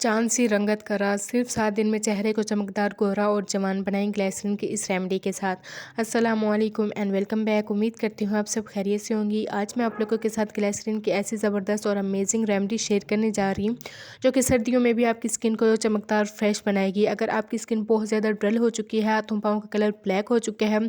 चाँद सी रंगत का राज सिर्फ 7 दिन में चेहरे को चमकदार, गोरा और जवान बनाएं ग्लिसरीन की इस रेमेडी के साथ। अस्सलामुअलैकुम एंड वेलकम बैक। उम्मीद करती हूँ आप सब खैरियत से होंगी। आज मैं आप लोगों के साथ ग्लिसरीन की ऐसी ज़बरदस्त और अमेजिंग रेमेडी शेयर करने जा रही हूँ जो कि सर्दियों में भी आपकी स्किन को चमकदार फ्रेश बनाएगी। अगर आपकी स्किन बहुत ज़्यादा डल हो चुकी है, हाथों पाँव का कलर ब्लैक हो चुके हैं,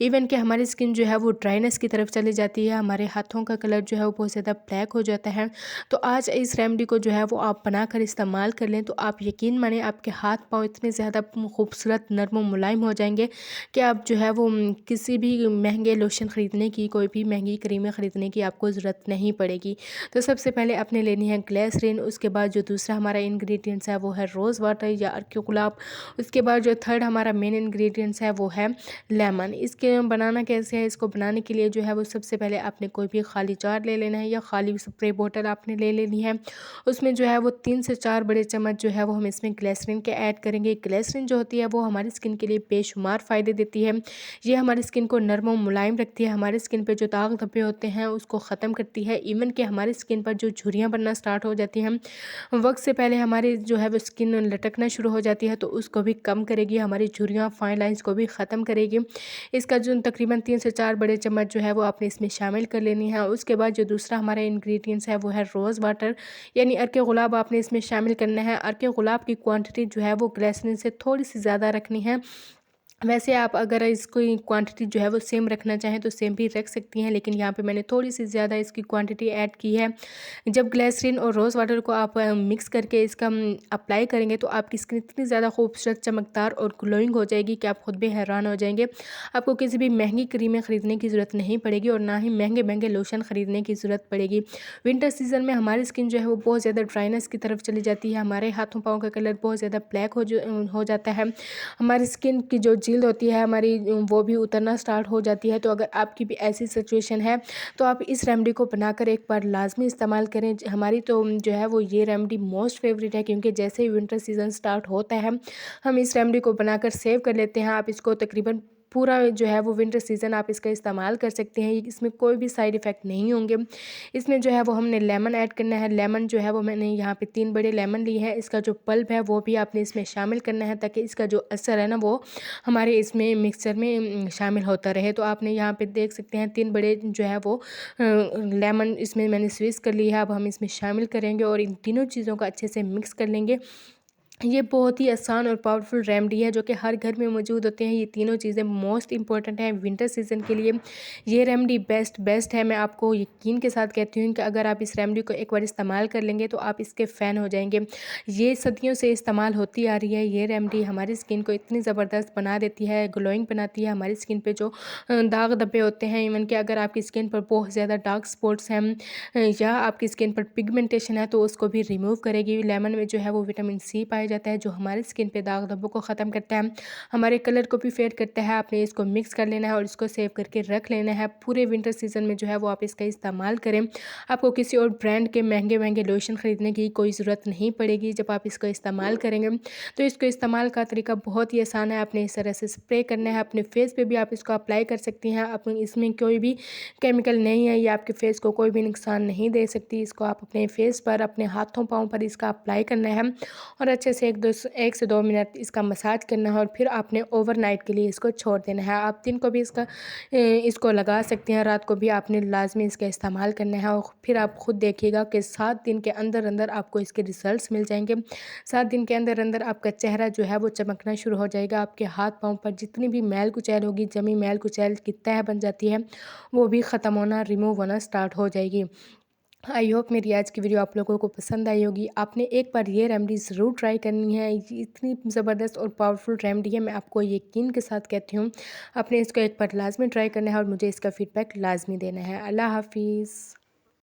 इवन कि हमारी स्किन जो है वो ड्राइनेस की तरफ चली जाती है, हमारे हाथों का कलर जो है वो बहुत ज़्यादा ब्लैक हो जाता है, तो आज इस रेमेडी को जो है वो आप बनाकर इस्तेमाल कर लें तो आप यकीन माने आपके हाथ पाँव इतने ज़्यादा खूबसूरत, नर्म और मुलायम हो जाएंगे कि आप जो है वो किसी भी महंगे लोशन ख़रीदने की, कोई भी महंगी क्रीमें ख़रीदने की आपको ज़रूरत नहीं पड़ेगी। तो सबसे पहले आपने लेनी है ग्लिसरीन। उसके बाद जो दूसरा हमारा इंग्रेडिएंट्स है वो है रोज़ वाटर या अर्क गुलाब। उसके बाद जो थर्ड हमारा मेन इंग्रेडिएंट्स है वो है लेमन। इसके बनाना कैसे है, इसको बनाने के लिए जो है वो सबसे पहले आपने कोई भी खाली जार ले लेना है या खाली स्प्रे बोतल आपने ले लेनी है। उसमें जो है वो 3 से 4 बड़े चम्मच जो है वो हम इसमें ग्लिसरीन के ऐड करेंगे। ग्लिसरीन जो होती है वो हमारी स्किन के लिए बेशुमार फ़ायदे देती है। ये हमारी स्किन को नर्म और मुलायम रखती है, हमारी स्किन पे जो दाग धब्बे होते हैं उसको ख़त्म करती है। इवन कि हमारी स्किन पर जो झुर्रियाँ बनना स्टार्ट हो जाती हैं, वक्त से पहले हमारी जो है वो स्किन लटकना शुरू हो जाती है, तो उसको भी कम करेगी, हमारी झुर्रियाँ फाइन लाइंस को भी ख़त्म करेगी। इसका जो तकरीबन 3 से 4 बड़े चम्मच जो है वो आपने इसमें शामिल कर लेनी है। उसके बाद जो दूसरा हमारा इंग्रेडिएंट्स है वो है रोज़ वाटर यानी अर्क गुलाब आपने इसमें शामिल करना है। अर्क गुलाब की क्वांटिटी जो है वो ग्लिसरीन से थोड़ी सी ज़्यादा रखनी है। वैसे आप अगर इसको क्वांटिटी जो है वो सेम रखना चाहें तो सेम भी रख सकती हैं, लेकिन यहाँ पे मैंने थोड़ी सी ज़्यादा इसकी क्वांटिटी ऐड की है। जब ग्लिसरीन और रोज़ वाटर को आप मिक्स करके इसका अप्लाई करेंगे तो आपकी स्किन इतनी ज़्यादा खूबसूरत, चमकदार और ग्लोइंग हो जाएगी कि आप खुद भी हैरान हो जाएंगे। आपको किसी भी महंगी क्रीमें ख़रीदने की ज़रूरत नहीं पड़ेगी और ना ही महंगे महंगे लोशन ख़रीदने की ज़रूरत पड़ेगी। विंटर सीज़न में हमारी स्किन जो है वो बहुत ज़्यादा ड्राइनेस की तरफ चली जाती है, हमारे हाथों पाँव का कलर बहुत ज़्यादा ब्लैक हो जाता है, हमारी स्किन की जो जिल्द होती है हमारी वो भी उतरना स्टार्ट हो जाती है। तो अगर आपकी भी ऐसी सिचुएशन है तो आप इस रेमेडी को बनाकर एक बार लाजमी इस्तेमाल करें। हमारी तो जो है वो ये रेमेडी मोस्ट फेवरेट है, क्योंकि जैसे ही विंटर सीज़न स्टार्ट होता है हम इस रेमेडी को बनाकर सेव कर लेते हैं। आप इसको तकरीबन पूरा जो है वो विंटर सीज़न आप इसका इस्तेमाल कर सकते हैं, इसमें कोई भी साइड इफ़ेक्ट नहीं होंगे। इसमें जो है वो हमने लेमन ऐड करना है। लेमन जो है वो मैंने यहाँ पे 3 बड़े लेमन लिए हैं, इसका जो पल्प है वो भी आपने इसमें शामिल करना है ताकि इसका जो असर है ना वो हमारे इसमें मिक्सचर में शामिल होता रहे। तो आपने यहाँ पे देख सकते हैं 3 बड़े जो है वो लेमन इसमें मैंने स्क्वीज़ कर लिया है। अब हम इसमें शामिल करेंगे और इन तीनों चीज़ों को अच्छे से मिक्स कर लेंगे। ये बहुत ही आसान और पावरफुल रेमेडी है जो कि हर घर में मौजूद होते हैं। ये तीनों चीज़ें मोस्ट इंपॉर्टेंट हैं विंटर सीज़न के लिए। ये रेमेडी बेस्ट है। मैं आपको यकीन के साथ कहती हूँ कि अगर आप इस रेमेडी को एक बार इस्तेमाल कर लेंगे तो आप इसके फ़ैन हो जाएंगे। ये सदियों से इस्तेमाल होती आ रही है। ये रेमेडी हमारी स्किन को इतनी ज़बरदस्त बना देती है, ग्लोइंग बनाती है। हमारी स्किन पे जो दाग धब्बे होते हैं, इवन कि अगर आपकी स्किन पर बहुत ज़्यादा डार्क स्पॉट्स हैं या आपकी स्किन पर पिगमेंटेशन है तो उसको भी रिमूव करेगी। लेमन में जो है वो विटामिन सी पाया जाता है जो हमारी स्किन पे दाग धब्बों को ख़त्म करता है, हमारे कलर को भी फेड करता है। आपने इसको मिक्स कर लेना है और इसको सेव करके रख लेना है। पूरे विंटर सीज़न में जो है वो आप इसका इस्तेमाल करें। आपको किसी और ब्रांड के महंगे महंगे लोशन ख़रीदने की कोई ज़रूरत नहीं पड़ेगी जब आप इसको इस्तेमाल करेंगे। तो इसको इस्तेमाल का तरीका बहुत ही आसान है। आपने इस तरह से स्प्रे करना है, अपने फेस पे भी आप इसको अप्लाई कर सकती हैं। आप इसमें कोई भी केमिकल नहीं है, ये आपके फेस को कोई भी नुकसान नहीं दे सकती। इसको आप अपने फेस पर, अपने हाथों पाँव पर इसका अप्लाई करना है और अच्छे से 1 से 2 मिनट इसका मसाज करना है और फिर आपने ओवरनाइट के लिए इसको छोड़ देना है। आप दिन को भी इसको लगा सकते हैं, रात को भी आपने लाजमी इसका इस्तेमाल करना है और फिर आप खुद देखिएगा कि 7 दिन के अंदर अंदर आपको इसके रिजल्ट्स मिल जाएंगे। 7 दिन के अंदर अंदर आपका चेहरा जो है वो चमकना शुरू हो जाएगा। आपके हाथ पाँव पर जितनी भी मैल कुचैल होगी, जमी मैल कुचैल की तह बन जाती है, वो भी ख़त्म होना, रिमूव होना स्टार्ट हो जाएगी। आई होप मेरी आज की वीडियो आप लोगों को पसंद आई होगी। आपने एक बार ये रेमेडी ज़रूर ट्राई करनी है। ये इतनी ज़बरदस्त और पावरफुल रेमेडी है, मैं आपको यकीन के साथ कहती हूँ। आपने इसको एक बार लाजमी ट्राई करना है और मुझे इसका फ़ीडबैक लाजमी देना है। अल्लाह हाफिज़।